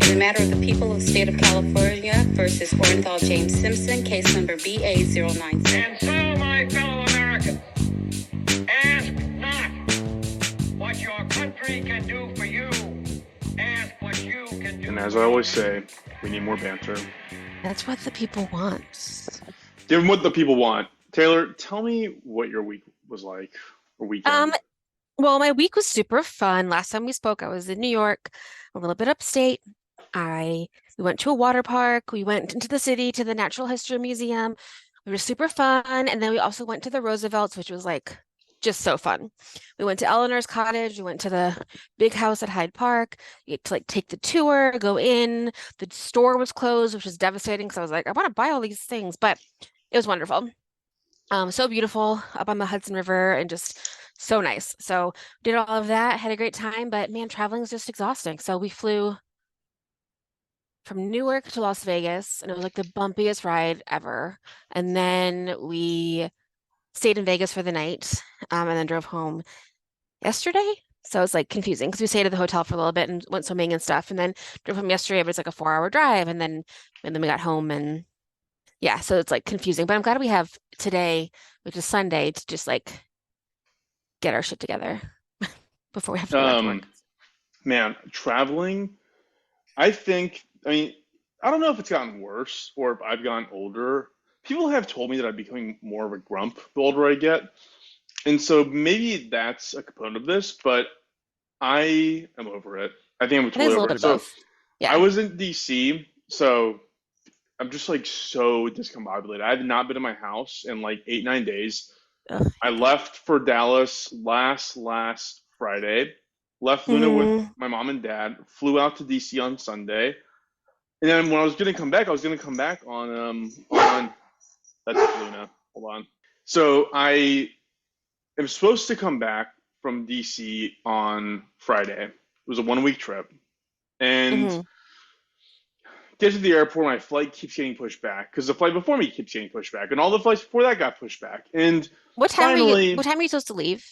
In the matter of the people of the state of California versus Orenthal James Simpson, case number BA097. And so, my fellow Americans, ask not what your country can do for you. Ask what you can do. And as I always say, we need more banter. That's what the people want. Give them what the people want. Taylor, tell me what your week was like, or weekend. Well, my week was super fun. Last time we spoke, I was in New York, a little bit upstate. We went to a water park. We went into the city to the Natural History Museum. It was super fun. And then we also went to the Roosevelts, which was like just so fun. We went to Eleanor's cottage. We went to the big house at Hyde Park. You get to like take the tour, go in. The store was closed, which was devastating because I was like, I want to buy all these things, but it was wonderful. So beautiful up on the Hudson River and just so nice. So did all of that, had a great time, but man, traveling is just exhausting. So we flew from Newark to Las Vegas, and it was like the bumpiest ride ever. And then we stayed in Vegas for the night, and then drove home yesterday. So it's like confusing because we stayed at the hotel for a little bit and went swimming and stuff, and then drove home yesterday. It was like a 4-hour drive, and then we got home, and yeah, so it's like confusing. But I'm glad we have today, which is Sunday, to just like get our shit together before we have to go back to work. Man, traveling, I mean, I don't know if it's gotten worse or if I've gotten older. People have told me that I'm becoming more of a grump the older I get. And so maybe that's a component of this, but I am over it. I think I'm It is a totally little over bit it. of So both. Yeah. I was in DC, so I'm just like so discombobulated. I have not been in my house in like 8, 9 days. Ugh, I left for Dallas last Friday, left Luna with Mhm. my mom and dad, flew out to DC on Sunday, and then when I was gonna come back, I was gonna come back on that's Luna. Hold on. So I am supposed to come back from DC on Friday. It was a 1 week trip, and Mhm. get to the airport, my flight keeps getting pushed back because the flight before me keeps getting pushed back, and all the flights before that got pushed back. And What time finally, are you supposed to leave?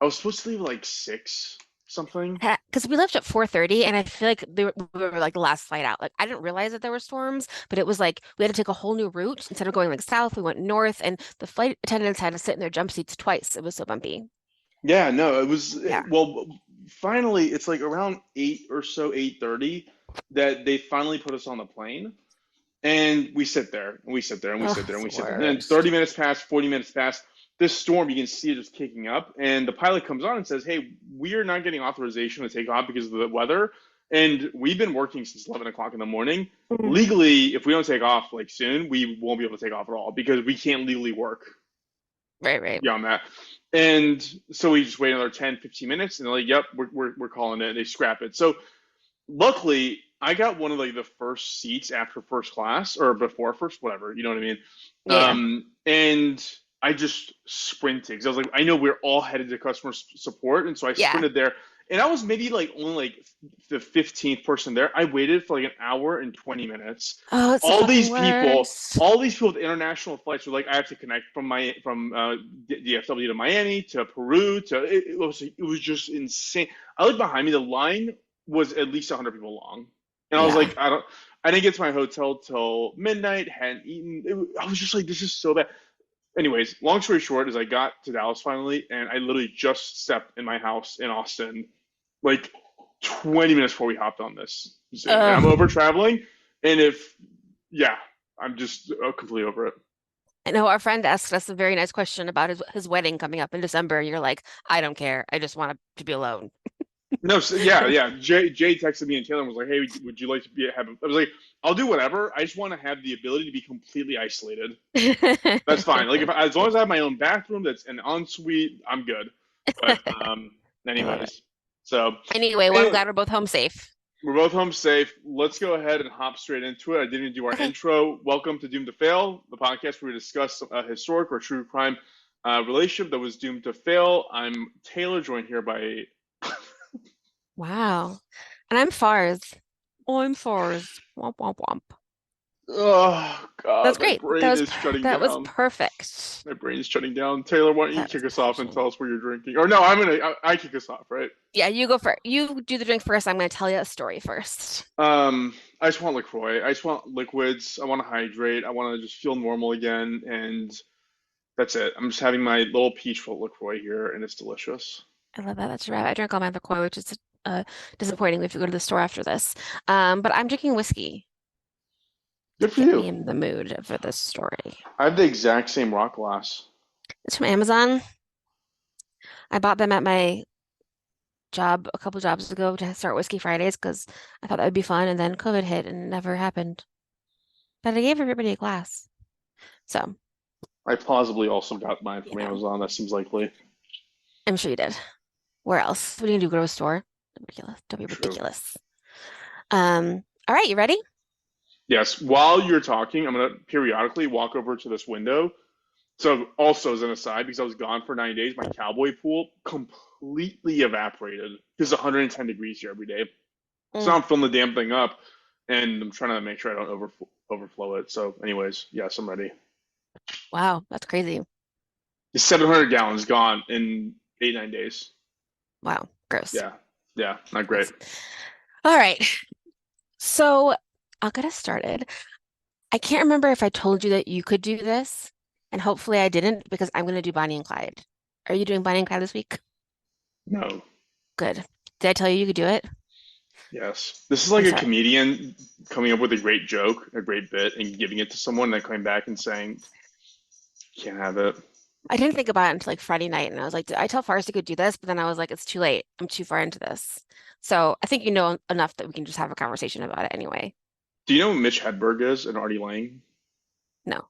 I was supposed to leave at like 6 something. Because we left at 4:30, and I feel like we were like the last flight out. Like I didn't realize that there were storms, but it was like we had to take a whole new route. Instead of going like south, we went north, and the flight attendants had to sit in their jump seats twice. It was so bumpy. Yeah, no, it was Yeah. well. Finally, it's like around 8 or so, 8:30, that they finally put us on the plane, and we sit there and we sit there and we Oh, sit there and it's we the sit there. And then 30 worst. minutes pass, 40 minutes pass. This storm, you can see it just kicking up, and the pilot comes on and says, "Hey, we are not getting authorization to take off because of the weather, and we've been working since 11 o'clock in the morning. Mhm. Legally, if we don't take off like soon, we won't be able to take off at all because we can't legally work Right, right. beyond that." And so we just wait another 10, 15 minutes, and they're like, "Yep, we're calling it." And they scrap it. So luckily, I got one of like the first seats after first class or before first, whatever, you know what I mean? Yeah. And I just sprinted because I was like, I know we're all headed to customer support, and so I Yeah. sprinted there. And I was maybe like only like the 15th person there. I waited for like an hour and 20 minutes. Oh, it's the All fucking these people, worst. all these people with international flights were like, I have to connect from DFW to Miami to Peru to it was just insane. I looked behind me, the line was at least 100 people long. And I was Yeah. like, I didn't get to my hotel till midnight, hadn't eaten. I was just like, this is so bad. Anyways, long story short is I got to Dallas finally, and I literally just stepped in my house in Austin, like 20 minutes before we hopped on this Zoom. And I'm Ugh. over traveling, and yeah, I'm just completely over it. I know our friend asked us a very nice question about his wedding coming up in December. And you're like, I don't care. I just want to be alone. No, so yeah. Jay texted me and Taylor and was like, "Hey, would you like to be have?" I was like, "I'll do whatever. I just want to have the ability to be completely isolated. That's fine. Like as long as I have my own bathroom, that's an ensuite, I'm good." But I love it. anyways, so Anyway, well, I'm anyway, glad we're both home safe. we're both home safe. Let's go ahead and hop straight into it. I didn't do our Okay. intro. Welcome to Doomed to Fail, the podcast where we discuss a historic or true crime relationship that was doomed to fail. I'm Taylor, joined here by Wow. And I'm Fars. Oh, I'm Fars. Womp womp womp. Oh That's God, my great. That brain was is shutting that was down. perfect. My brain is shutting down. Taylor, why don't you That kick was us off and tell perfection. us what you're drinking? Or no, I kick us off, right? Yeah, you go first. You do the drink first. I'm going to tell you a story first. I just want LaCroix. I just want liquids. I want to hydrate. I want to just feel normal again, and that's it. I'm just having my little peach float LaCroix here, and it's delicious. I love that. That's right. I drank all my LaCroix, which is disappointing. We have to go to the store after this. But I'm drinking whiskey to Good for get you. me in the mood for this story. I have the exact same rock glass. It's from Amazon. I bought them at my job a couple jobs ago to start Whiskey Fridays because I thought that would be fun, and then COVID hit and it never happened. But I gave everybody a glass. So, I plausibly also got mine you from know, Amazon. That seems likely. I'm sure you did. Where else? What are you gonna do? Go to a store? Ridiculous. Don't be True. ridiculous. All right, you ready? Yes. While you're talking, I'm gonna periodically walk over to this window. So, also as an aside, because I was gone for 9 days, my cowboy pool completely evaporated. It's 110 degrees here every day. So now Mm, I'm filling the damn thing up, and I'm trying to make sure I don't overflow it. So, anyways, yes, I'm ready. wow, that's crazy. It's 700 gallons gone in 8 9 days. Wow, gross. Yeah, yeah, not great. Gross. All right. So I'll get us started. I can't remember if I told you that you could do this, and hopefully I didn't because I'm going to do Bonnie and Clyde. Are you doing Bonnie and Clyde this week? No. Good. Did I tell you you could do it? Yes. This is I'm like a sorry. comedian coming up with a great joke, a great bit, and giving it to someone, and then coming back and saying, "Can't have it." I didn't think about it until like Friday night, and I was like, did I tell Forrest he could do this? But then I was like, it's too late. I'm too far into this. So I think you know enough that we can just have a conversation about it anyway. Do you know who Mitch Hedberg is and Artie Lang? No.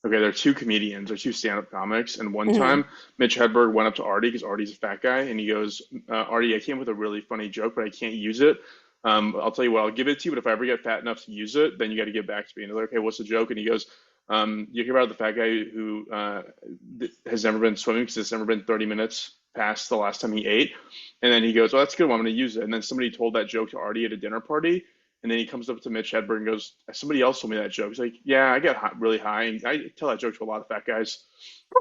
Okay, they're two comedians, they're two stand-up comics, and one Hmm. time Mitch Hedberg went up to Artie because Artie's a fat guy, and he goes, "Artie, I came up with a really funny joke, but I can't use it. I'll tell you what, I'll give it to you, but if I ever get fat enough to use it, then you got to give it back to me." And they're like, "Okay, what's the joke?" And he goes, "You hear about the fat guy who has never been swimming because it's never been 30 minutes past the last time he ate?" And then he goes, "Oh, that's a good one. I'm going to use it." And then somebody told that joke to Artie at a dinner party, and then he comes up to Mitch Hedberg and goes, "Somebody else told me that joke." He's like, "Yeah, I get really high, and I tell that joke to a lot of fat guys."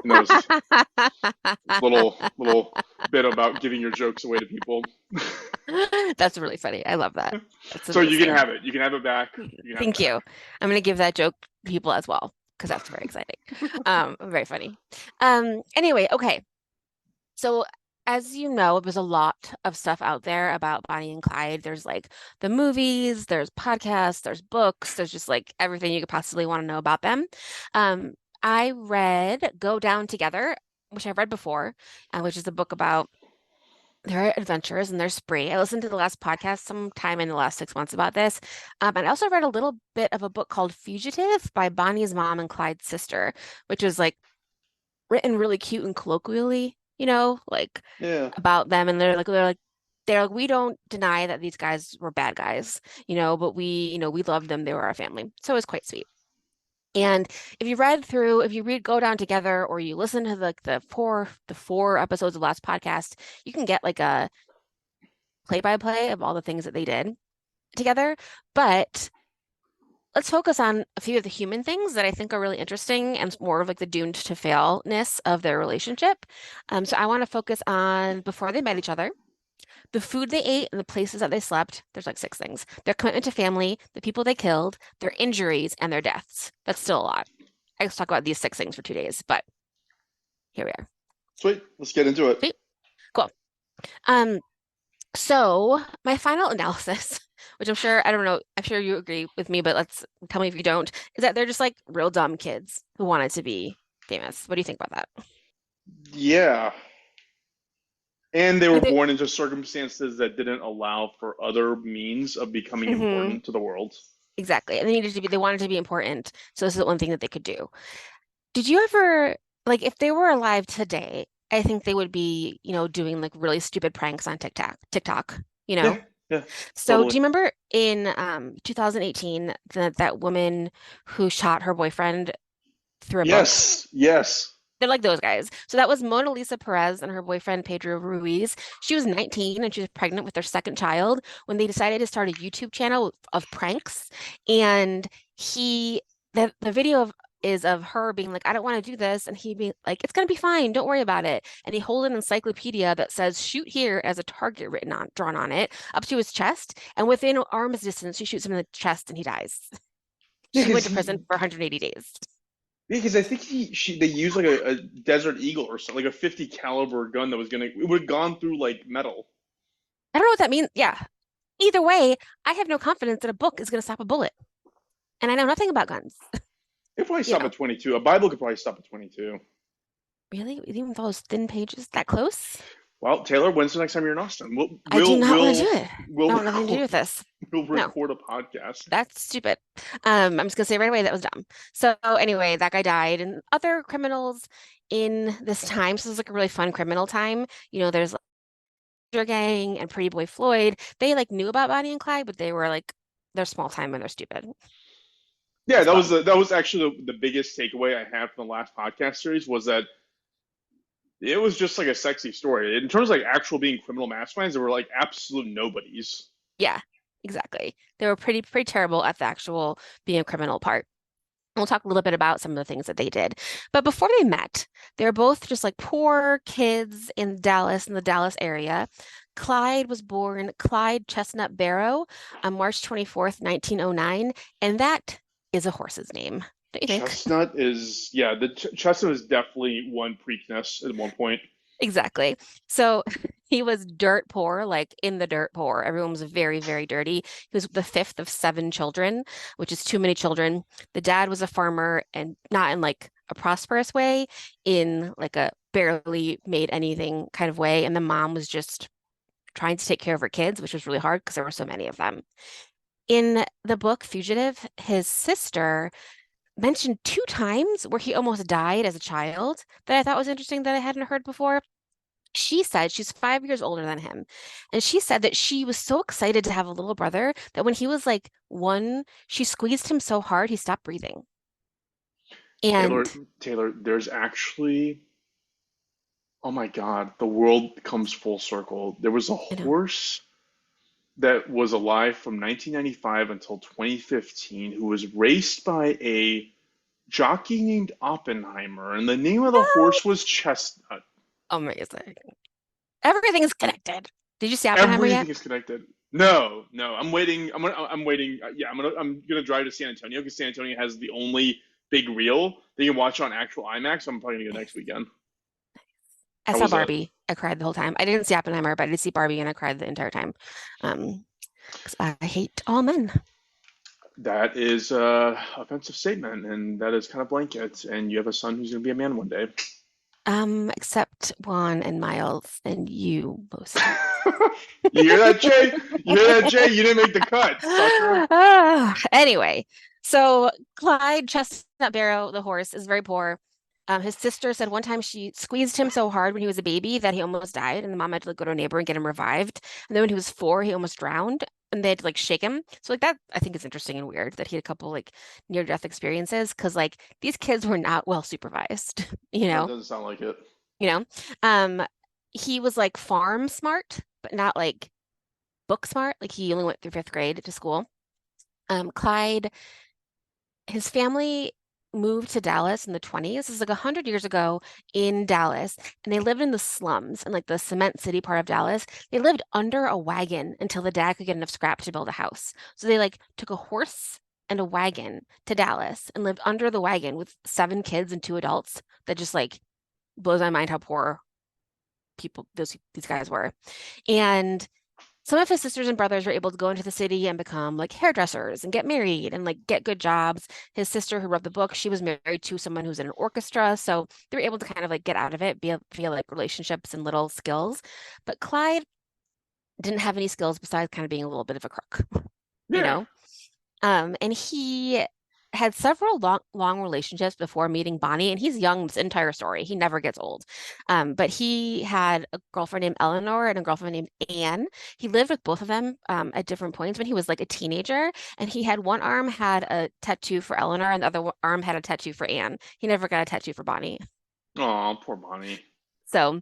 And that was his little bit about giving your jokes away to people. That's really funny. I love that. That's So you can amazing. have it. You can have it back. You can have it Thank you. back. I'm going to give that joke to people as well because that's very exciting. Very funny. Anyway, okay. So as you know, there's a lot of stuff out there about Bonnie and Clyde. There's like the movies, there's podcasts, there's books, there's just like everything you could possibly want to know about them. I read Go Down Together, which I've read before, which is a book about their adventures and their spree. I listened to the last podcast sometime in the last 6 months about this. And I also read a little bit of a book called Fugitive by Bonnie's mom and Clyde's sister, which was like written really cute and colloquially, like Yeah. about them. And they're like, we don't deny that these guys were bad guys, but we loved them. They were our family. So it was quite sweet. And if you read Go Down Together or you listen to the four episodes of the last podcast, you can get like a play-by-play of all the things that they did together. But let's focus on a few of the human things that I think are really interesting and more of like the doomed to failness of their relationship. So I want to focus on before they met each other, the food they ate and the places that they slept. There's like six things. Their commitment to family, the people they killed, their injuries, and their deaths. That's still a lot. I could talk about these six things for 2 days, but here we are. Sweet. Let's get into it. Sweet. Cool. Um, So my final analysis, which I don't know, I'm sure you agree with me, but let's tell me if you don't, is that they're just like real dumb kids who wanted to be famous. What do you think about that? Yeah. And they were Like they, born into circumstances that didn't allow for other means of becoming hmm important to the world. exactly. And they wanted to be important. So this is the one thing that they could do. Did you ever, like, if they were alive today, I think they would be, doing like really stupid pranks on TikTok. Yeah. Yeah. So do Totally. you remember in 2018 that woman who shot her boyfriend through a book? Yes. Yes. They're like those guys. So that was Mona Lisa Perez and her boyfriend Pedro Ruiz. She was 19 and she was pregnant with their second child when they decided to start a YouTube channel of pranks. And he, the video is of her being like, I don't want to do this. And he being like, it's going to be fine. Don't worry about it. And he holds an encyclopedia that says, shoot here as a target drawn on it up to his chest. And within arm's distance, she shoots him in the chest and he dies. Yeah, She because went to prison for 180 days. I think they used like a Desert Eagle or something, like a 50 caliber gun that was gonna it would have gone through like metal. I don't know what that means. Yeah. Either way, I have no confidence that a book is going to stop a bullet. And I know nothing about guns, It probably you stop know. at 22. A Bible could probably stop at 22. Really? Even with all those thin pages that close? Well, Taylor, when's the next time you're in Austin? We'll I do we'll not want to we'll do it. we'll I want nothing to do record with this. we'll No, record a podcast. that's stupid. I'm just gonna say right away that was dumb. So anyway, that guy died, and other criminals in this time. So it was like a really fun criminal time. There's like Gang and Pretty Boy Floyd. They like knew about Bonnie and Clyde, but they were like they're small time and they're stupid Yeah, as well. that was actually the biggest takeaway I had from the last podcast series was that it was just like a sexy story. In terms of like actual being criminal masterminds, they were like absolute nobodies. Yeah, exactly. They were pretty terrible at the actual being a criminal part. We'll talk a little bit about some of the things that they did. But before they met, they were both just like poor kids in Dallas, in the Dallas area. Clyde was born Clyde Chestnut Barrow on March 24th, 1909, and that is a horse's name, don't you think? Chestnut is yeah, the Chestnut is definitely one Preakness at one point. Exactly. So he was dirt poor, like in the dirt poor. Everyone was very, very dirty. He was the fifth of seven children, which is too many children. The dad was a farmer and not in like a prosperous way, in like a barely made anything kind of way. And the mom was just trying to take care of her kids, which was really hard because there were so many of them. In the book Fugitive, his sister mentioned two times where he almost died as a child that I thought was interesting that I hadn't heard before. She said she's 5 years older than him. And she said that she was so excited to have a little brother that when he was like one, she squeezed him so hard he stopped breathing. Taylor, And Taylor, there's actually, oh my God, the world comes full circle. There was a you know, horse that was alive from 1995 until 2015 who was raced by a jockey named Oppenheimer, and the name of the horse was Chestnut. amazing. Everything is connected. Did you see Oppenheimer Everything yet? is connected. No, no, I'm waiting. I'm waiting. Yeah, I'm gonna drive to San Antonio because San Antonio has the only big reel that you can watch on actual IMAX. So I'm probably gonna go next weekend. I How saw was that? Barbie. I cried the whole time. I didn't see Oppenheimer, but I did see Barbie and I cried the entire time. Um, because I hate all men. That is a offensive statement, and that is kind of blanket. And you have a son who's gonna be a man one day. Except Juan and Miles and you mostly. You hear that, Jay? You hear that, Jay? You didn't make the cut, sucker. Anyway, so Clyde Chestnut Barrow, the horse, is very poor. His sister said one time she squeezed him so hard when he was a baby that he almost died, and the mom had to like, go to a neighbor and get him revived. And then when he was 4, he almost drowned, and they had to like shake him. So like that, I think is interesting and weird that he had a couple like near-death experiences because like these kids were not well supervised, you That know, doesn't sound like it. you know. Um, he was like farm smart, but not like book smart. Like he only went through 5th grade to school. Clyde, his family moved to Dallas in the 20s. This is like 100 years ago in Dallas, and they lived in the slums in like the cement city part of Dallas. They lived under a wagon until the dad could get enough scrap to build a house. So they like took a horse and a wagon to Dallas and lived under the wagon with 7 kids and 2 adults. That just like blows my mind how poor people these guys were. And some of his sisters and brothers were able to go into the city and become like hairdressers and get married and like get good jobs. His sister, who wrote the book, she was married to someone who's in an orchestra. So they were able to kind of like get out of it via like relationships and little skills. But Clyde didn't have any skills besides kind of being a little bit of a crook, you Yeah. know? And he had several long relationships before meeting Bonnie, and he's young this entire story. He never gets old. But he had a girlfriend named Eleanor and a girlfriend named Anne. He lived with both of them at different points when he was like a teenager, and he had one arm had a tattoo for Eleanor and the other arm had a tattoo for Anne. He never got a tattoo for Bonnie. Oh, poor Bonnie. So,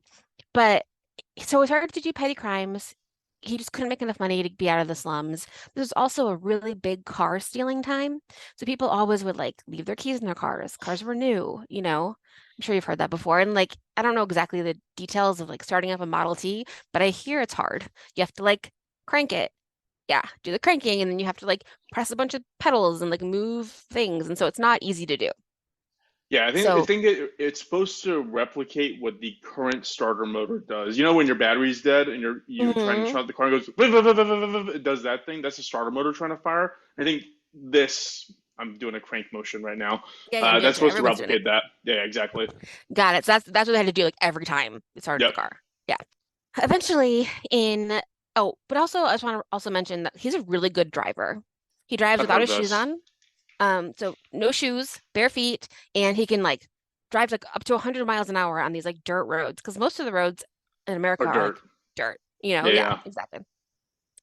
but so he started to do petty crimes. He just couldn't make enough money to be out of the slums. There's also a really big car stealing time. So people always would like leave their keys in their cars. Cars were new, you know. I'm sure you've heard that before. And like, I don't know exactly the details of like starting up a Model T, but I hear it's hard. You have to like crank it. Yeah, do the cranking, and then you have to like press a bunch of pedals and like move things. And so it's not easy to do. Yeah, I So, think it's supposed to replicate what the current starter motor does. You know, when your battery's dead and you're trying to mhm. start the car and it goes, "Vuh, vuh, vuh, vuh, vuh, vuh, vuh," it does that thing. That's a starter motor trying to fire. I think this. I'm doing a crank motion right now. Yeah, yeah, me That's too. supposed to Everyone's doing it. replicate that. Yeah, exactly. Got it. So that's what they had to do like every time they started the Yep, car. Yeah. Eventually in oh, but also I just want to also mention that he's a really good driver. He drives I've without heard his shoes this. on. So no shoes, bare feet, and he can like drive like up to 100 miles an hour on these like dirt roads because most of the roads in Or America are dirt. like dirt, you know? Yeah, Yeah, yeah. exactly.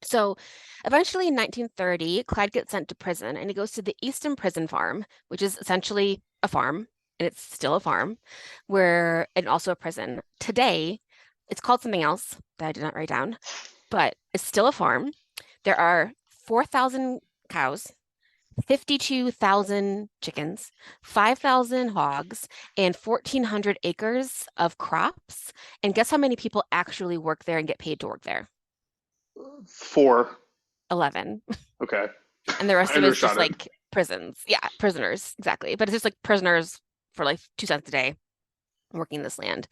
So eventually in 1930, Clyde gets sent to prison and he goes to the Easton Prison Farm, which is essentially a farm, and it's still a farm, where and also a prison. Today, it's called something else that I did not write down, but it's still a farm. There are 4,000 cows, 52,000 chickens, 5,000 hogs, and 1,400 acres of crops. And guess how many people actually work there and get paid to work there? Four. 11. Okay, And the I rest of it is just undershot it. like prisons. Yeah, prisoners, exactly. But it's just like prisoners for like 2 cents a day working this land.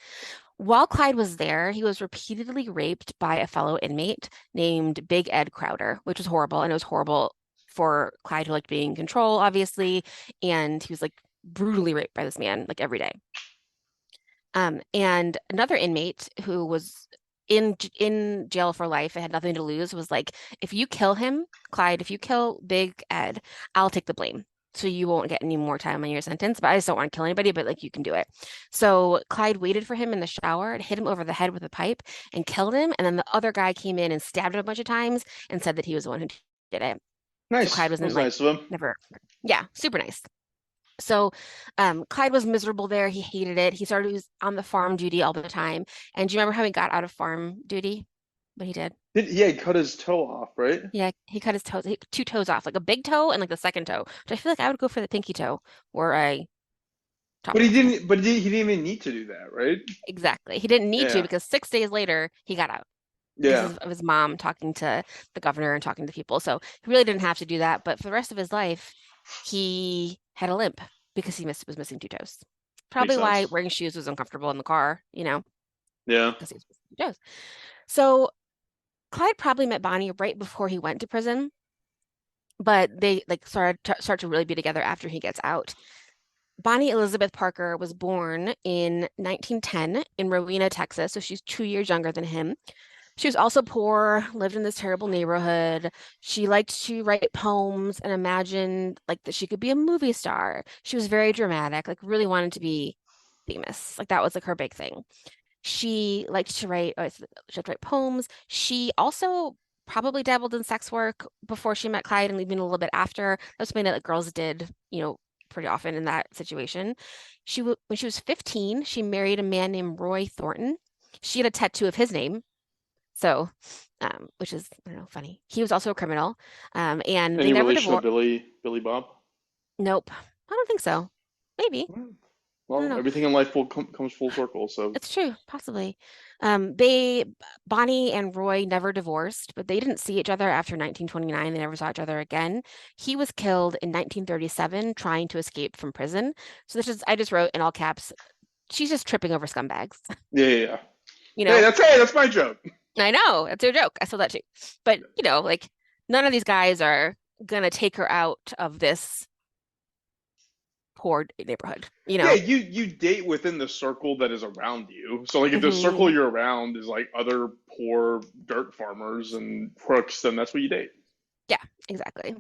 While Clyde was there, he was repeatedly raped by a fellow inmate named Big Ed Crowder, which was horrible. And it was horrible for Clyde, who liked being in control, obviously. And he was like brutally raped by this man like every day. And another inmate who was in jail for life and had nothing to lose was like, if you kill him, Clyde, if you kill Big Ed, I'll take the blame. So you won't get any more time on your sentence. But I just don't want to kill anybody, but like you can do it. So Clyde waited for him in the shower and hit him over the head with a pipe and killed him. And then the other guy came in and stabbed him a bunch of times and said that he was the one who did it. So Nice. Clyde That wasn't was like nice of him. never, yeah, super nice. So Clyde was miserable there. He hated it. He was on the farm duty all the time. And do you remember how he got out of farm duty? What he did? Yeah, he cut his toe off, right? Yeah, he cut his toes, two toes off, like a big toe and like the second toe, which I feel like I would go for the pinky toe or a top But he toe. didn't. But he didn't even need to do that, right? Exactly. He didn't need to Yeah, because 6 days later he got out because yeah. of his mom talking to the governor and talking to people. So he really didn't have to do that. But for the rest of his life, he had a limp because was missing two toes. Makes Probably why sense. wearing shoes was uncomfortable in the car, you know, Yeah. because he was missing two toes. So Clyde probably met Bonnie right before he went to prison, but they like start to really be together after he gets out. Bonnie Elizabeth Parker was born in 1910 in Rowena, Texas, so she's 2 years younger than him. She was also poor, lived in this terrible neighborhood. She liked to write poems and imagined like that she could be a movie star. She was very dramatic, like really wanted to be famous. Like that was like her big thing. She liked to write, she liked to write poems. She also probably dabbled in sex work before she met Clyde and even a little bit after. That's something that like, girls did, you know, pretty often in that situation. When she was 15, she married a man named Roy Thornton. She had a tattoo of his name, so which is, I don't know, funny. He was also a criminal, and they Any never relation to divorced. Billy Bob? Nope, I don't think so. Maybe. I don't Well, know. everything in life comes full circle. So It's true, possibly. Bonnie and Roy never divorced, but they didn't see each other after 1929. They never saw each other again. He was killed in 1937 trying to escape from prison. So I just wrote in all caps, she's just tripping over scumbags, yeah, yeah, yeah. you know? Hey, that's my joke. I know, that's your joke. I saw that too. But, you know, like none of these guys are gonna take her out of this poor neighborhood, you Yeah, know? you date within the circle that is around you. So like if the circle Hmm. you're around is like other poor dirt farmers and crooks, then that's what you date. Yeah, exactly.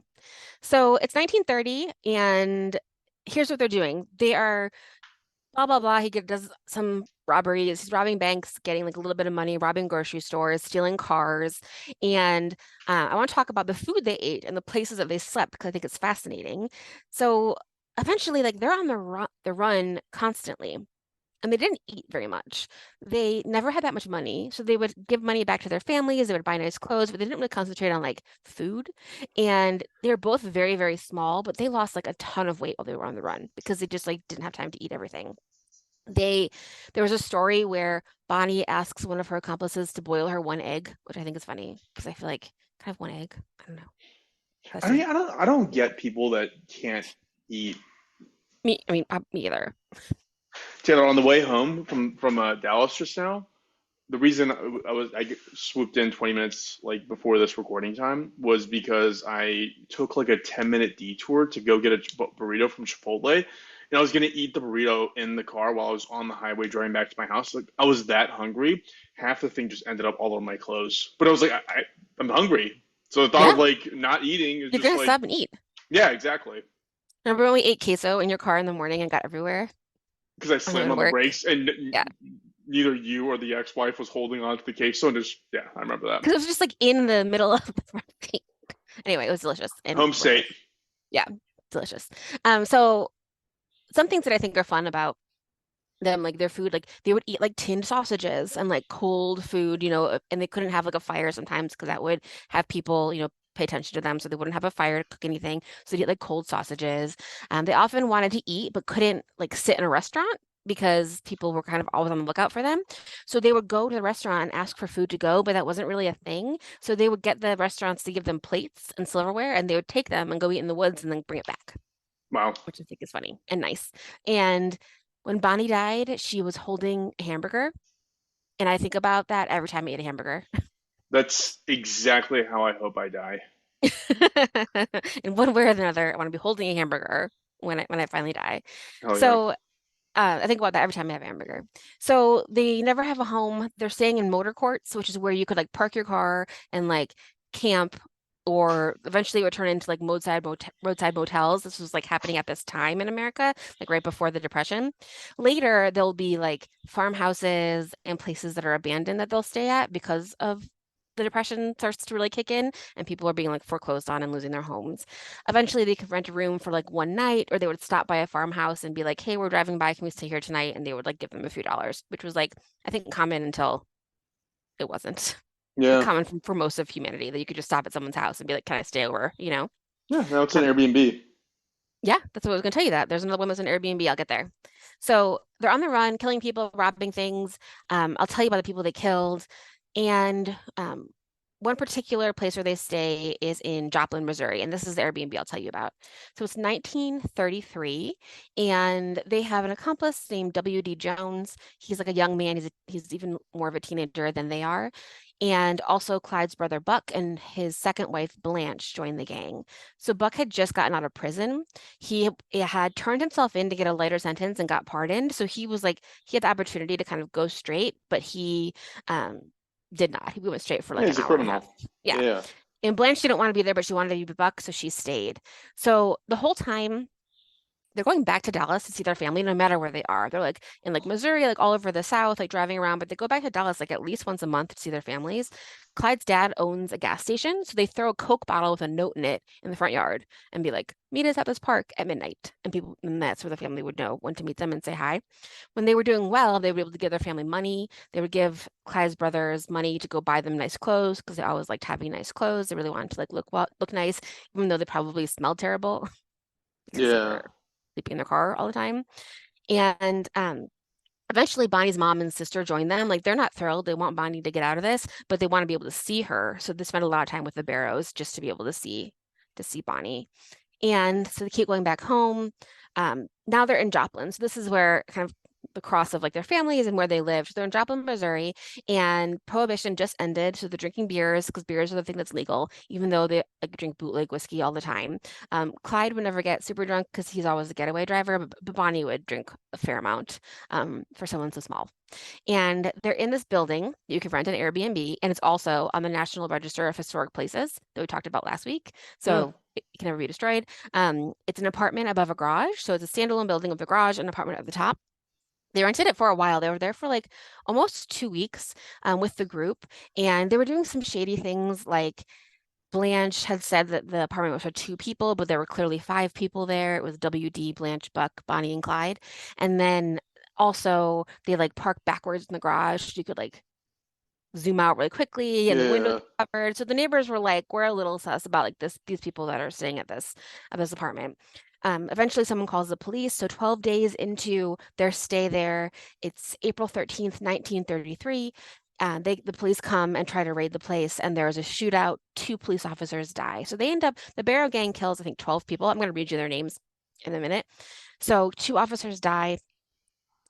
So it's 1930, and here's what they're doing. They are blah blah blah. Does some robberies. He's robbing banks, getting like a little bit of money, robbing grocery stores, stealing cars. And I want to talk about the food they ate and the places that they slept because I think it's fascinating. So eventually, like they're on the run constantly. and they didn't eat very much. They never had that much money, so they would give money back to their families. They would buy nice clothes, but they didn't really concentrate on like food. And they were both very, very small, but they lost like a ton of weight while they were on the run because they just like didn't have time to eat everything. They There was a story where Bonnie asks one of her accomplices to boil her one egg, which I think is funny because I feel like kind of one egg. I don't know. That's I just mean, I don't get people that can't eat. me. I mean, me either. Taylor, on the way home from Dallas just now, the reason I swooped in 20 minutes like before this recording time was because I took like a 10-minute detour to go get a burrito from Chipotle, and I was gonna eat the burrito in the car while I was on the highway driving back to my house. Like I was that hungry, half the thing just ended up all over my clothes. But I was like, I'm hungry, so the thought Yeah, of like not eating is you're just gonna like, stop and eat. yeah, exactly. Remember when we ate queso in your car in the morning and got everywhere Because I on the way slammed to on the work? brakes and Yeah, neither you or the ex-wife was holding on to the queso, and just yeah, I remember that. because it was just like in the middle of the front seat. Anyway, it was delicious and Home worth state. it. Yeah, delicious. So some things that I think are fun about them, like their food, like they would eat like tinned sausages and like cold food, and they couldn't have like a fire sometimes because that would have people, pay attention to them, so they wouldn't have a fire to cook anything. So they eat like cold sausages. They often wanted to eat but couldn't like sit in a restaurant because people were kind of always on the lookout for them. So they would go to the restaurant and ask for food to go, but that wasn't really a thing. So they would get the restaurants to give them plates and silverware, and they would take them and go eat in the woods and then bring it back, Wow, which I think is funny and nice. And when Bonnie died, she was holding a hamburger. And I think about that every time I eat a hamburger. that's exactly how I hope I die. In one way or another, I want to be holding a hamburger when I finally die. Hell yeah. So I think about that every time I have a hamburger. So they never have a home. They're staying in motor courts, which is where you could like park your car and like camp, or eventually it would turn into like roadside motels. This was like happening at this time in America, like right before the Depression. Later, there'll be like farmhouses and places that are abandoned that they'll stay at because of the Depression starts to really kick in and people are being like foreclosed on and losing their homes. Eventually, they could rent a room for like one night, or they would stop by a farmhouse and be like, "Hey, we're driving by. Can we stay here tonight?" And they would like give them a few dollars, which was like, I think, common until it wasn't. Like Yeah. common for most of humanity that you could just stop at someone's house and be like, "Can I stay over?" Yeah. Now it's an Um, Airbnb. yeah, that's what I was gonna tell you that. There's another one that's an Airbnb. I'll get there. So they're on the run, killing people, robbing things. I'll tell you about the people they killed. And one particular place where they stay is in Joplin, Missouri. And this is the Airbnb I'll tell you about. So it's 1933, and they have an accomplice named W.D. Jones. He's like a young man. He's even more of a teenager than they are. And also Clyde's brother Buck and his second wife Blanche joined the gang. So Buck had just gotten out of prison. He had turned himself in to get a lighter sentence and got pardoned. So he was like, he had the opportunity to kind of go straight, but he um, did not. He went straight for Yeah, like an he's a hour and a half. criminal. Yeah. Yeah. And Blanche didn't want to be there, but she wanted to be with Buck, so she stayed. So the whole time they're going back to Dallas to see their family no matter where they are. They're like in like Missouri, like all over the South, like driving around, but they go back to Dallas like at least once a month to see their families. Clyde's dad owns a gas station, so they throw a Coke bottle with a note in it in the front yard and be like, "Meet us at this park at midnight." And that's where the family would know when to meet them and say hi. When they were doing well, they would be able to give their family money. They would give Clyde's brothers money to go buy them nice clothes because they always liked having nice clothes. They really wanted to like look nice, even though they probably smelled terrible because they Yeah. were sleeping in their car all the time. And eventually Bonnie's mom and sister join them. Like they're not thrilled. They want Bonnie to get out of this, but they want to be able to see her. So they spend a lot of time with the Barrows just to be able to see Bonnie. And so they keep going back home. Now they're in Joplin. So this is where kind of the cross of like their families and where they live. So they're in Joplin, Missouri, and Prohibition just ended. So they're drinking beers because beers are the thing that's legal, even though they like drink bootleg whiskey all the time. Clyde would never get super drunk because he's always a getaway driver, but Bonnie would drink a fair amount for someone so small. And they're in this building. You can rent an Airbnb, and it's also on the National Register of Historic Places that we talked about last week. Yeah. So it can never be destroyed. It's an apartment above a garage. So it's a standalone building with a garage and an apartment at the top. They rented it for a while. They were there for like almost 2 weeks with the group, and they were doing some shady things like Blanche had said that the apartment was for two people, but there were clearly five people there. It was WD, Blanche, Buck, Bonnie, and Clyde. And then also they like park backwards in the garage. So you could like zoom out really quickly and the windows Yeah. are covered. So the neighbors were like, we're a little sus about like these people that are staying at this apartment. Eventually someone calls the police. So 12 days into their stay there, it's April 13th, 1933. The police come and try to raid the place, and there is a shootout. Two police officers die. So they end up, the Barrow Gang kills, I think, 12 people. I'm going to read you their names in a minute. So two officers die,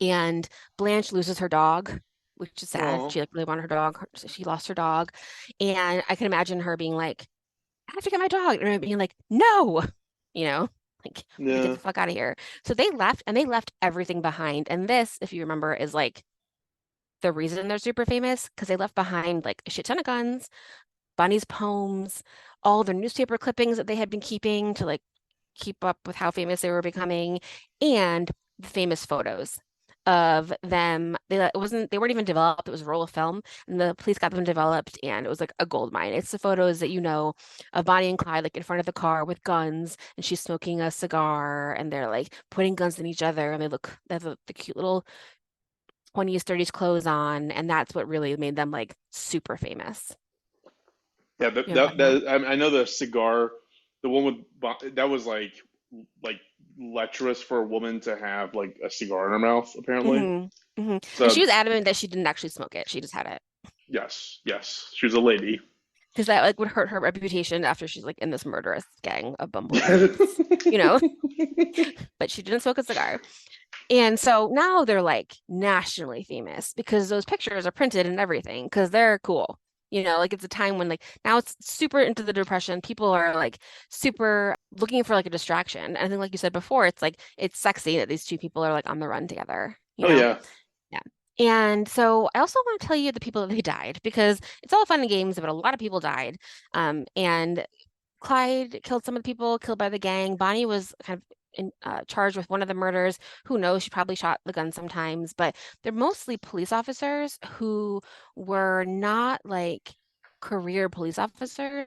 and Blanche loses her dog, which is sad. Oh. She like really wanted her dog. She lost her dog. And I can imagine her being like, I have to get my dog. And her being like, no, you know, like we have to get Yeah. the fuck out of here. So they left, and they left everything behind. And this, if you remember, is like the reason they're super famous, because they left behind like a shit ton of guns, Bonnie's poems, all their newspaper clippings that they had been keeping to like keep up with how famous they were becoming, and the famous photos of them. They weren't even developed, it was a roll of film, and the police got them developed, and it was like a gold mine. It's the photos that you know of Bonnie and Clyde like in front of the car with guns, and she's smoking a cigar, and they're like putting guns in each other, and they have the cute little 20s, 30s clothes on, and that's what really made them like super famous. Yeah, You know what I'm talking about? I know the cigar, the one with that was like lecherous for a woman to have like a cigar in her mouth, apparently. And So she was adamant that she didn't actually smoke it. She just had it yes, yes, she was a lady. because that like would hurt her reputation after she's like in this murderous gang of bumbling thieves, you know? But she didn't smoke a cigar. And so now they're like nationally famous because those pictures are printed and everything because they're cool. You know, like it's a time when like now it's super into the depression. People are like super looking for like a distraction. And I think like you said before, it's like it's sexy that these two people are like on the run together, you Oh know? yeah, Yeah. And so I also want to tell you the people that they died because it's all fun and games, but a lot of people died. And Clyde killed some of the people killed by the gang. Bonnie was kind of charged with one of the murders. Who knows? She probably shot the gun sometimes, but they're mostly police officers who were not like career police officers.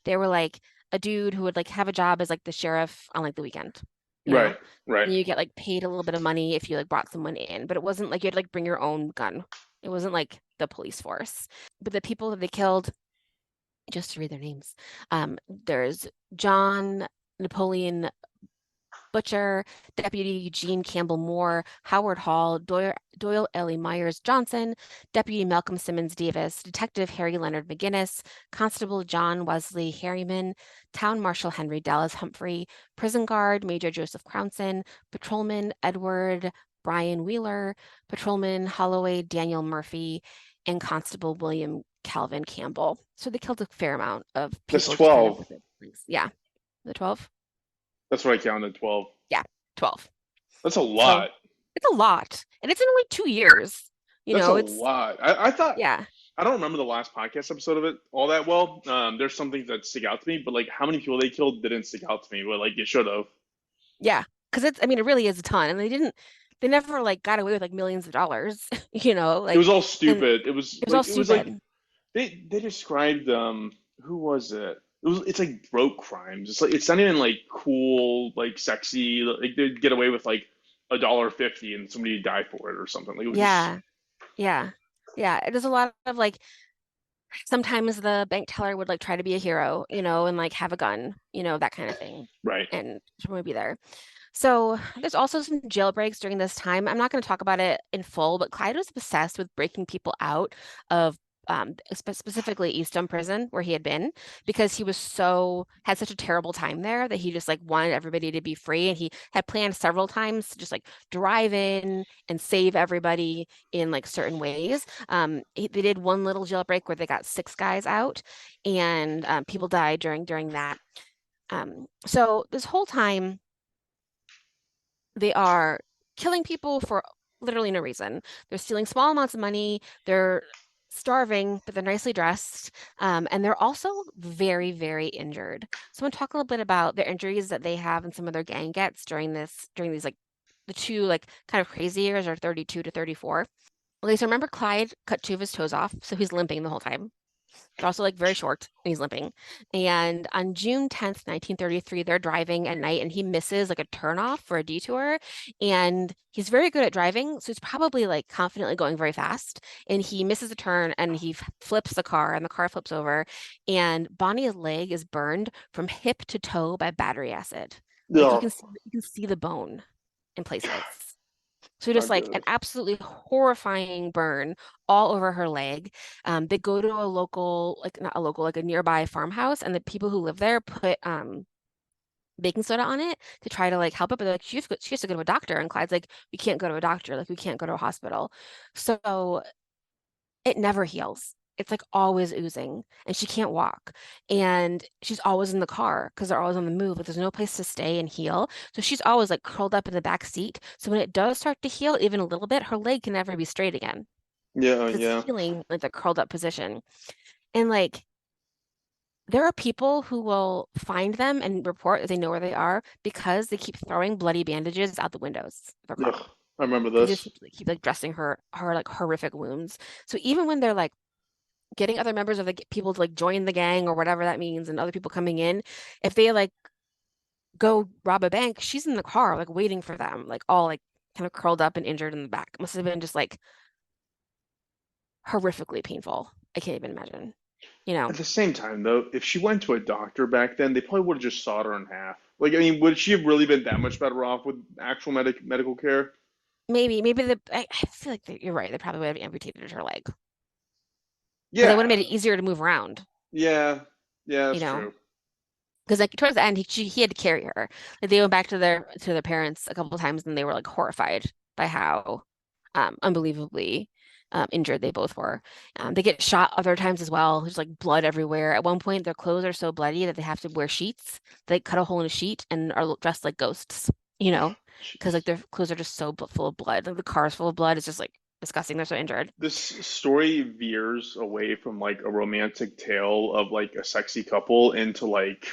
They were like a dude who would like have a job as like the sheriff on like the weekend, you right, know? right. And you get like paid a little bit of money if you like brought someone in, but it wasn't like you had to like bring your own gun. It wasn't like the police force. But the people that they killed, just to read their names. There's John Napoleon Butcher, Deputy Eugene Campbell Moore, Howard Hall, Doyle Ellie Myers Johnson, Deputy Malcolm Simmons Davis, Detective Harry Leonard McGinnis, Constable John Wesley Harriman, Town Marshal Henry Dallas Humphrey, Prison Guard Major Joseph Crownson, Patrolman Edward Brian Wheeler, Patrolman Holloway Daniel Murphy, and Constable William Calvin Campbell. So they killed a fair amount of That's people just kind of 12. with it. Yeah, the 12? That's what I counted. 12. Yeah, 12. That's a So lot. it's a lot. And it's in only 2 years. You That's a know, it's, lot. I thought yeah, I don't remember the last podcast episode of it all that well. There's some things that stick out to me, but like how many people they killed didn't stick out to me, but like it should have. yeah. Because I mean, it really is a ton. And they never like got away with like millions of dollars, you know, It like, was all and stupid. it was all It was like stupid. they described who was it? It's like broke crimes. It's like it's not even like cool, like sexy. Like they'd get away with like $1.50 and somebody would die for it or something. Like it was just Yeah, yeah, yeah. There's a lot of like, sometimes the bank teller would like try to be a hero, you know, and like have a gun, you know, that kind of thing. right. And someone would be there. So there's also some jailbreaks during this time. I'm not going to talk about it in full, but Clyde was obsessed with breaking people out of specifically Eastham Prison where he had been because he was had such a terrible time there that he just like wanted everybody to be free. And he had planned several times to just like drive in and save everybody in like certain ways. They did one little jailbreak where they got 6 guys out, and people died during that. So this whole time they are killing people for literally no reason. They're stealing small amounts of money. They're starving, but they're nicely dressed. And they're also very, very injured. So I'm going to talk a little bit about their injuries that they have and some of their gang gets during these like the two like kind of crazy years are 32 to 34. Okay, so remember Clyde cut 2 of his toes off, so he's limping the whole time. They're also like very short and he's limping. And on June 10th, 1933, they're driving at night and he misses like a turnoff for a detour. And he's very good at driving. So he's probably like confidently going very fast. And he misses a turn and he flips the car and the car flips over. And Bonnie's leg is burned from hip to toe by battery acid. Like Ugh, you can see the bone in places. So just not like an good. absolutely horrifying burn all over her leg. They go to a local, like not a local, like a nearby farmhouse, and the people who live there put baking soda on it to try to like help it. But like she has to go to a doctor, and Clyde's like, we can't go to a doctor, like we can't go to a hospital. So it never heals. It's like always oozing, and she can't walk. And she's always in the car because they're always on the move, but there's no place to stay and heal. So she's always like curled up in the back seat. So when it does start to heal, even a little bit, her leg can never be straight again Yeah, because it's yeah. healing like the curled up position. And like there are people who will find them and report that they know where they are because they keep throwing bloody bandages out the windows of their car. Ugh, I remember Because they just this. keep like dressing her like horrific wounds. So even when they're like getting other members of the people to like join the gang or whatever that means and other people coming in, if they like go rob a bank, she's in the car like waiting for them, like all like kind of curled up and injured in the back. Must have been just like horrifically painful. I can't even imagine, you know. At the same time, though, if she went to a doctor back then, they probably would have just sawed her in half. Like, I mean, would she have really been that much better off with actual medical care? Maybe I feel like you're right. They probably would have amputated her leg because they would have Yeah, made it easier to move around, yeah, yeah, you that's know. true. Because like towards the end, he had to carry her. Like they went back to their parents a couple of times, and they were like horrified by how unbelievably injured they both were. They get shot other times as well. There's like blood everywhere. At one point, their clothes are so bloody that they have to wear sheets. They cut a hole in a sheet and are dressed like ghosts, you know, because like Jeez. their clothes are just so full of blood. Like the car is full of blood. It's just like disgusting. They're so injured. This story veers away from like a romantic tale of like a sexy couple into like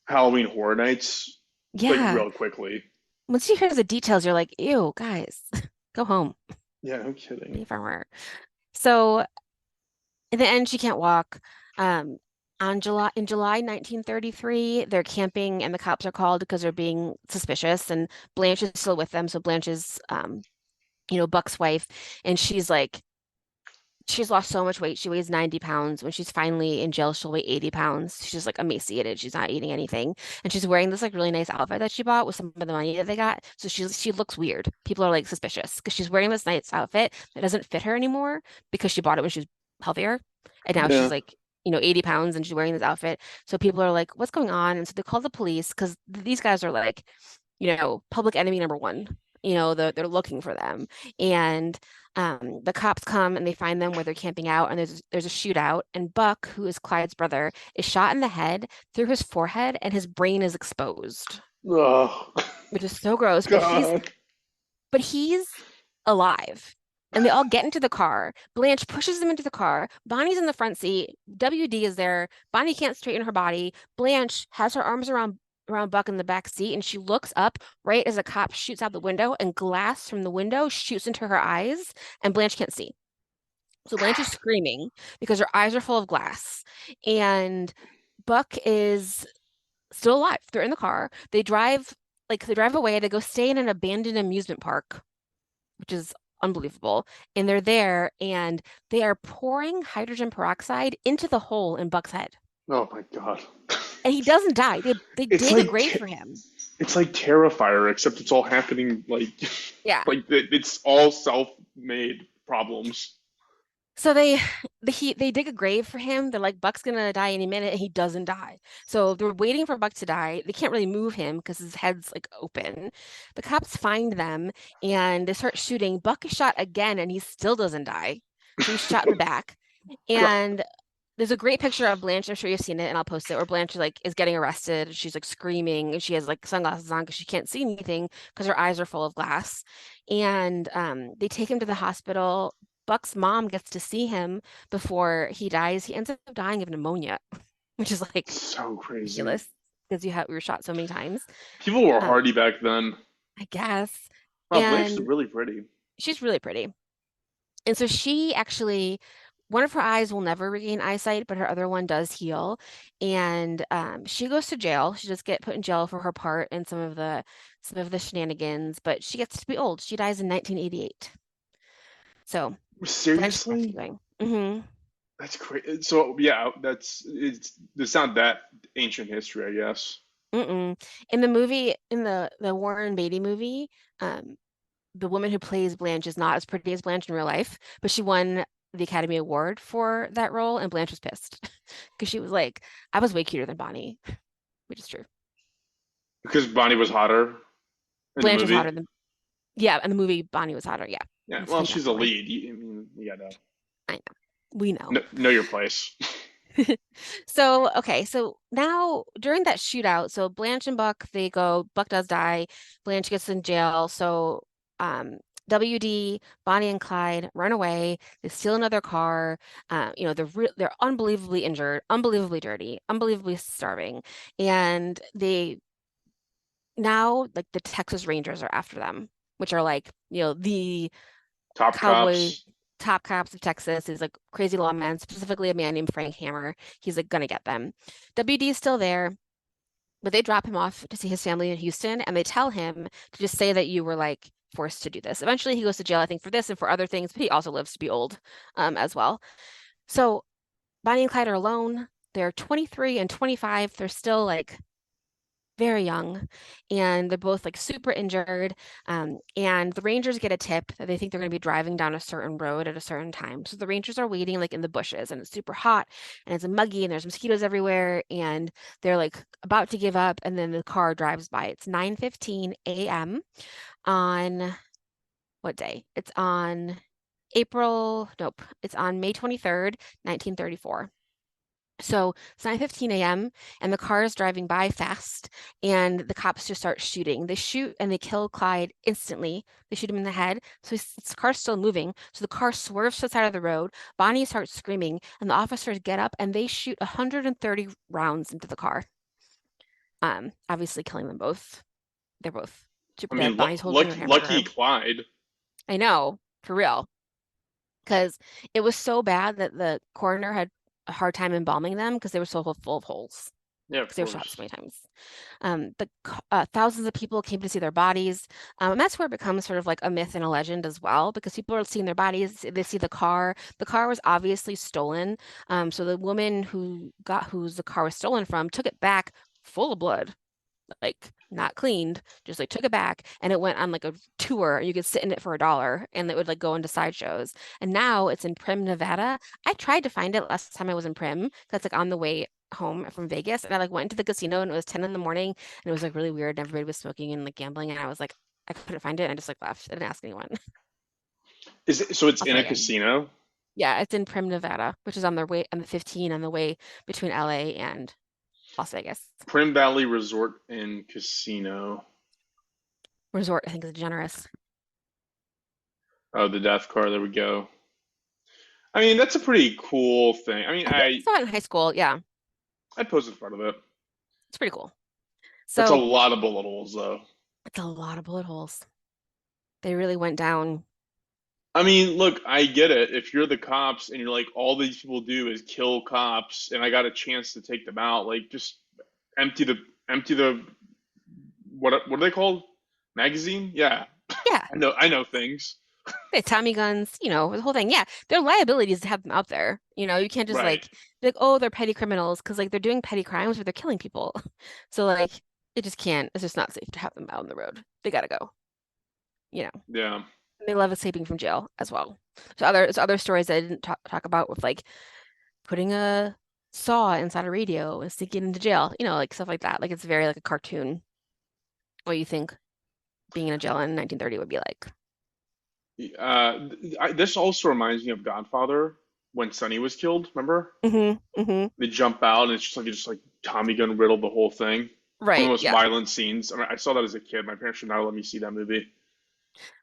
Halloween Horror Nights, like Yeah. real quickly. Once you hear the details, you're like, ew, guys, go home, Yeah, no be kidding. a farmer. So in the end, she can't walk. Um, in July 1933, they're camping and the cops are called because they're being suspicious. And Blanche is still with them. So Blanche is, Buck's wife, and she's lost so much weight. She weighs 90 pounds. When she's finally in jail, she'll weigh 80 pounds. She's like emaciated. She's not eating anything. And she's wearing this like really nice outfit that she bought with some of the money that they got. So she looks weird. People are like suspicious because she's wearing this nice outfit that doesn't fit her anymore because she bought it when she was healthier. And now she's Yeah, like, 80 pounds and she's wearing this outfit. So people are like, what's going on? And so they call the police because these guys are like, public enemy number one. They're looking for them. And the cops come and they find them where they're camping out, and there's a shootout. And Buck, who is Clyde's brother, is shot in the head through his forehead, and his brain is exposed, oh which is so gross. God. But he's alive. And they all get into the car. Blanche pushes them into the car. Bonnie's in the front seat. WD is there. Bonnie can't straighten her body. Blanche has her arms around Buck in the back seat, and she looks up right as a cop shoots out the window, and glass from the window shoots into her eyes, and Blanche can't see. So Blanche is screaming because her eyes are full of glass. And Buck is still alive. They're in the car. They drive away. They go stay in an abandoned amusement park, which is unbelievable. And they're there and they are pouring hydrogen peroxide into the hole in Buck's head. Oh my God. And he doesn't die. They It's dig a like grave for him. it's like Terrifier, except it's all happening like Yeah. like it's all self-made problems. So they dig a grave for him. They're like, Buck's gonna die any minute, and he doesn't die. So they're waiting for Buck to die. They can't really move him because his head's like open. The cops find them and they start shooting. Buck is shot again, and he still doesn't die. So he's shot in the back. God. And there's a great picture of Blanche. I'm sure you've seen it, and I'll post it. Where Blanche like is getting arrested. She's like screaming, and she has like sunglasses on because she can't see anything because her eyes are full of glass. And they take him to the hospital. Buck's mom gets to see him before he dies. He ends up dying of pneumonia, which is like So crazy. ridiculous because we were shot so many times. People were Um, hardy back then. I guess. Wow, Blanche is And really pretty. she's really pretty. And so she actually one of her eyes will never regain eyesight, but her other one does heal. And she goes to jail. She does get put in jail for her part in some of the shenanigans, but she gets to be old. She dies in 1988. So Blanche is Seriously? rescuing. That's great. So yeah, it's not that ancient history, I guess. Mm-mm. In the movie, in the Warren Beatty movie, um, the woman who plays Blanche is not as pretty as Blanche in real life, but she won the Academy Award for that role, and Blanche was pissed because she was like, "I was way cuter than Bonnie," which is true. Because Bonnie was hotter in the Blanche was hotter movie. than, yeah, in the movie Bonnie was hotter. Yeah, Yeah, let's well, take that she's a away. lead. I mean, you gotta I know, we know. know your place. So, okay, so now during that shootout, so Blanche and Buck, Buck does die, Blanche gets in jail. So, um, WD, Bonnie and Clyde run away. They steal another car. They're unbelievably injured, unbelievably dirty, unbelievably starving, and they now like the Texas Rangers are after them, which are like, the Top cowboy cops. top cops of Texas is like crazy lawman, specifically a man named Frank Hammer. He's like gonna get them. WD is still there, but they drop him off to see his family in Houston, and they tell him to just say that you were like forced to do this. Eventually, he goes to jail, I think, for this and for other things, but he also lives to be old, as well. So Bonnie and Clyde are alone. They're 23 and 25. They're still like very young, and they're both like super injured. And the Rangers get a tip that they think they're going to be driving down a certain road at a certain time. So the Rangers are waiting like in the bushes, and it's super hot, and it's muggy, and there's mosquitoes everywhere, and they're like about to give up, and then the car drives by. It's 9:15 a.m. on what day? It's on nope, it's on May 23rd, 1934. So it's 9:15 a.m. and the car is driving by fast, and the cops just start shooting. They shoot and they kill Clyde instantly. They shoot him in the head. So his car's still moving. So the car swerves to the side of the road. Bonnie starts screaming, and the officers get up and they shoot 130 rounds into the car. Obviously killing them both. They're both super I dead. mean, Bonnie's holding her lucky hamburger. Clyde. I know, for real. Because it was so bad that the coroner had a hard time embalming them because they were so full of holes Yeah, of because they were shot so course. many times. Thousands of people came to see their bodies, and that's where it becomes sort of like a myth and a legend as well, because people are seeing their bodies. They see the car. The car was obviously stolen. So the woman whose the car was stolen from took it back full of blood, like not cleaned, just like took it back, and it went on like a tour. You could sit in it for $1 and it would like go into sideshows. And now it's in Prim, Nevada. I tried to find it last time I was in Prim. That's like on the way home from Vegas. And I like went into the casino and it was 10 in the morning and it was like really weird and everybody was smoking and like gambling. And I was like, I couldn't find it. And I just like left. I didn't ask anyone. So it's I'll in try a again. casino? Yeah, it's in Prim, Nevada, which is on the way on the 15 on the way between LA and Las Vegas. Prim Valley Resort and Casino. Resort, I think is generous. Oh, the death car. There we go. I mean, that's a pretty cool thing. I mean, I think I saw it in high school. Yeah, I'd pose as part of it. it's pretty cool. That's a So lot of bullet holes, though. it's a lot of bullet holes. They really went down. I mean, look, I get it. If you're the cops and you're like, all these people do is kill cops, and I got a chance to take them out, like just empty the empty the what are they called? Magazine? Yeah, Yeah, I know things. they had Tommy guns, the whole thing. Yeah, they're liabilities to have them out there. You can't just Right. like be like, oh, they're petty criminals because like they're doing petty crimes, but they're killing people. So like it just can't. It's just not safe to have them out on the road. They gotta go. You know, Yeah. they love escaping from jail as well. So other stories I didn't talk about with like putting a saw inside a radio and sneaking into jail. Like stuff like that. Like it's very like a cartoon. What you think being in a jail in 1930 would be like. This also reminds me of Godfather when Sonny was killed. Remember? Hmm. They jump out and it's just like Tommy gun riddled the whole thing. One of the Right. most Yeah. violent scenes. I mean, I saw that as a kid. My parents should not let me see that movie.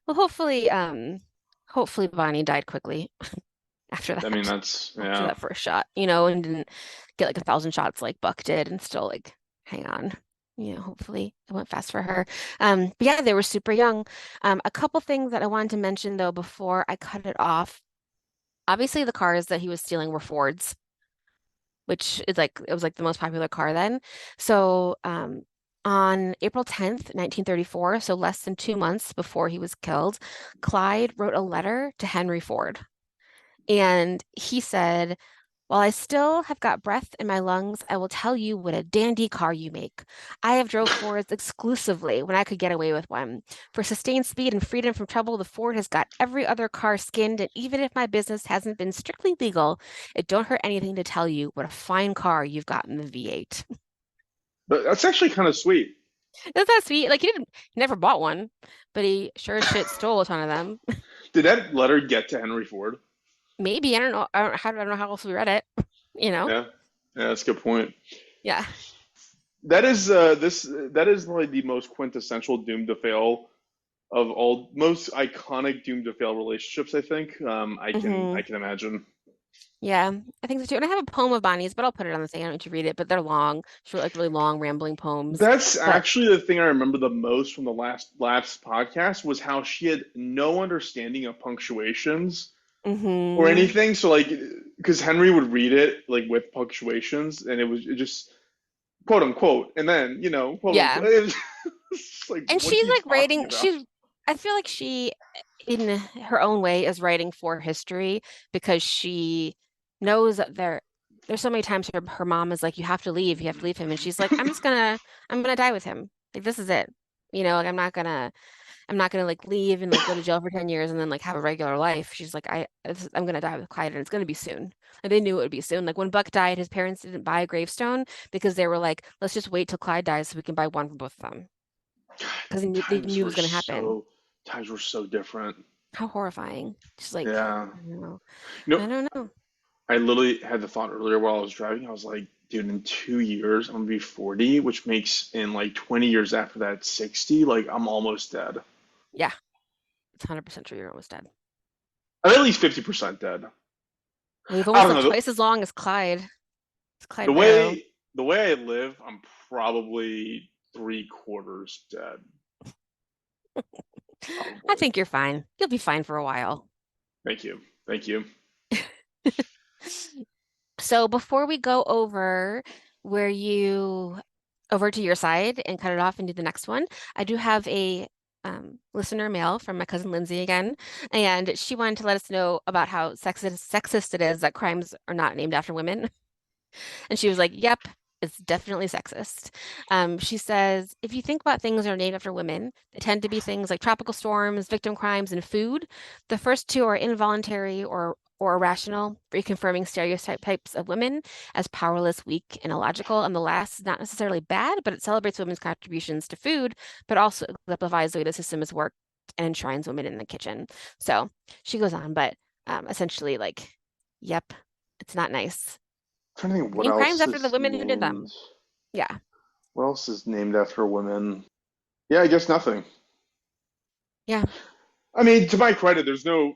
Well, hopefully Bonnie died quickly after I mean, that, that's after yeah. that first shot, and didn't get like 1,000 shots like Buck did and still like hang on. Hopefully it went fast for her. But yeah, they were super young. A couple things that I wanted to mention though before I cut it off. Obviously, the cars that he was stealing were Fords, which is like it was like the most popular car then. So, on April 10th, 1934, so less than 2 months before he was killed, Clyde wrote a letter to Henry Ford. And he said, while I still have got breath in my lungs, I will tell you what a dandy car you make. I have drove Fords exclusively when I could get away with one. For sustained speed and freedom from trouble, the Ford has got every other car skinned, and even if my business hasn't been strictly legal, it don't hurt anything to tell you what a fine car you've got in the V8. But that's actually kind of sweet. Isn't that sweet? Like he never bought one, but he sure as shit stole a ton of them. Did that letter get to Henry Ford? Maybe, I don't know. I don't know how else we read it, you know? Yeah, yeah, that's a good point. Yeah. That is like the most quintessential doomed to fail of all, most iconic doomed to fail relationships, I think. I hmm can imagine. Yeah, I think so too. And I have a poem of Bonnie's, but I'll put it on the thing. I don't need to read it, but they're long. She wrote like really long, rambling poems. That's But actually the thing I remember the most from the last podcast was how she had no understanding of punctuations or hmm anything. So like, because Henry would read it like with punctuations, and it just quote unquote, and then quote unquote. yeah. It was just like, And what are she's you like talking writing, about? I feel like she, in her own way, is writing for history because she knows that there's so many times her mom is like, you have to leave him. And she's like, I'm gonna die with him. Like, this is it. Like I'm not gonna like leave and like go to jail for 10 years and then like have a regular life. She's like, I'm gonna die with Clyde and it's gonna be soon. And they knew it would be soon. Like when Buck died, his parents didn't buy a gravestone because they were like, let's just wait till Clyde dies so we can buy one for both of them. Because they Times knew it were was gonna happen. so times were so different. How horrifying. Just like, Yeah. I don't know. You know, I don't know. I literally had the thought earlier while I was driving. I was like, dude, in 2 years I'm gonna be 40, which makes in like 20 years after that 60. Like I'm almost dead. Yeah, it's 100% true. You're almost dead. I'm at least 50% dead. We've I almost don't lived know. twice as long as Clyde. It's The Clyde Barrow. way the way I live, I'm probably 3/4 dead. I Probably. think you're fine. You'll be fine for a while. Thank you. Thank you. So before we go where you over to your side and cut it off and do the next one, I do have a listener mail from my cousin Lindsay again, and she wanted to let us know about how sexist it is that crimes are not named after women. And she was like, yep, it's definitely sexist. She says, if you think about things that are named after women, they tend to be things like tropical storms, victim crimes, and food. The first two are involuntary or irrational, reconfirming stereotypes of women as powerless, weak, and illogical. And the last is not necessarily bad, but it celebrates women's contributions to food, but also exemplifies the way the system is worked and enshrines women in the kitchen. So she goes on, but essentially, like, yep, it's not nice. trying to think what Name crimes else after the is women who did named. them. Yeah. What else is named after women? Yeah, I guess nothing. Yeah. I mean, to my credit, there's no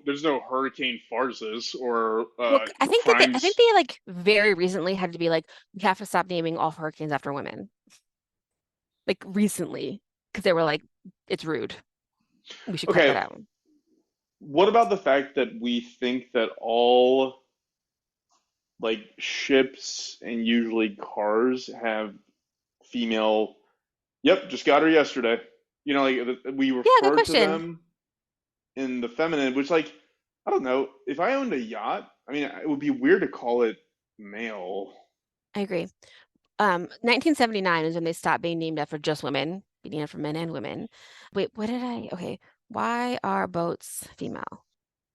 hurricane farces or Well, I think crimes. they like very recently had to be like, we have to stop naming all hurricanes after women. Like recently, because they were like, it's rude. We should cut that Okay, out. what about the fact that we think that all like ships and usually cars have female? Yep, just got her yesterday. Like we Yeah, good refer to question. them in the feminine, which like I don't know. If I owned a yacht, I mean, it would be weird to call it male. I agree. 1979 is when they stopped being named after just women, being named after men and women. Wait, what did I? Okay. Why are boats female?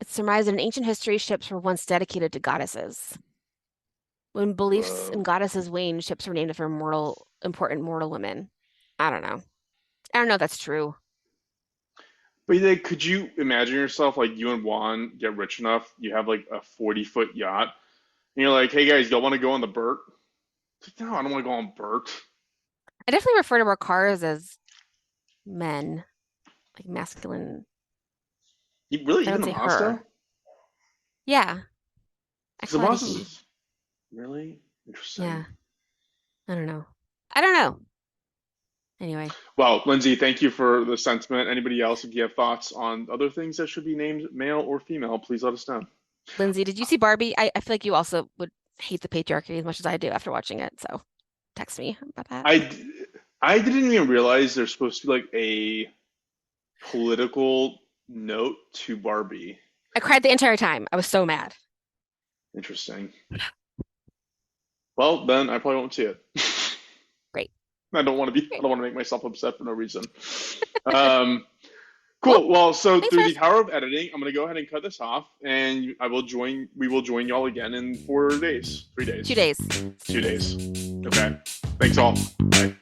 It's surmised that in ancient history, ships were once dedicated to goddesses. When beliefs Uh, in goddesses waned, ships were named after important mortal women. I don't know. I don't know if that's true. but like, could you imagine yourself like you and Juan get rich enough, you have like a 40-foot yacht, and you're like, "Hey guys, y'all want to go on the Bert?" It's like, no, I don't want to go on Bert. I definitely refer to our cars as men, like masculine. Really, I even don't the say Mazda? her. Yeah, I Because the call it a Mazda's he. really interesting. Yeah, I don't know. I don't know. Anyway, Well, Lindsay, thank you for the sentiment. Anybody else, if you have thoughts on other things that should be named male or female, please let us know. Lindsay, did you see Barbie? I feel like you also would hate the patriarchy as much as I do after watching it. So text me about that. I didn't even realize there's supposed to be like a political note to Barbie. I cried the entire time. I was so mad. Interesting. Well, then I probably won't see it. Great. I don't want to be. I Great. don't want to make myself upset for no reason. Well, Cool. Well, so thanks, through the guys. power of editing, I'm gonna go ahead and cut this off, and I will join. We will join y'all again in 4 days, 3 days, 2 days. 2 days. Okay. Thanks all. Bye.